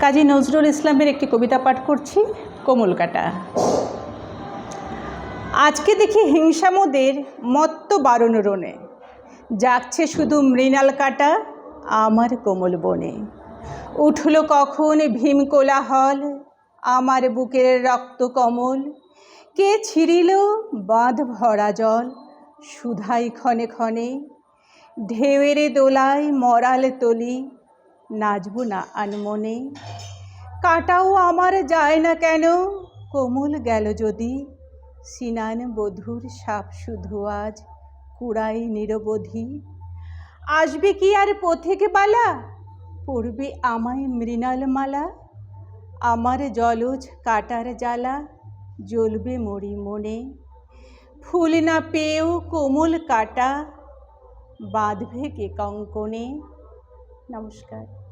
কাজী নজরুল ইসলামের একটি কবিতা পাঠ করছি, কোমল কাটা। আজকে দেখি হিংসামোদের মত্ত বারণ রণে, জাগছে শুধু মৃণাল কাটা আমার কোমল বনে। উঠল কখন ভীম কোলাহল, আমার বুকের রক্ত কমল। কে ছিঁড়িল বাঁধ ভরা জল, সুধাই ক্ষণে ক্ষণে। ঢেউয়ের দোলায় মরাল তলি, নাচব না আনমনে। কাটাও আমার যায় না কেন, কোমল গেল যদি। সিনান বধূর সাপ শুধু আজ কুড়াই নিরবধি। আসবে কি আর পথিক বালা, পড়বে আমায় মৃণাল মালা। আমার জলজ কাটার জ্বালা, জ্বলবে মরি মনে। ফুল না পেয়েও কোমল কাটা, বাঁধবে কে কঙ্কণে। নমস্কার।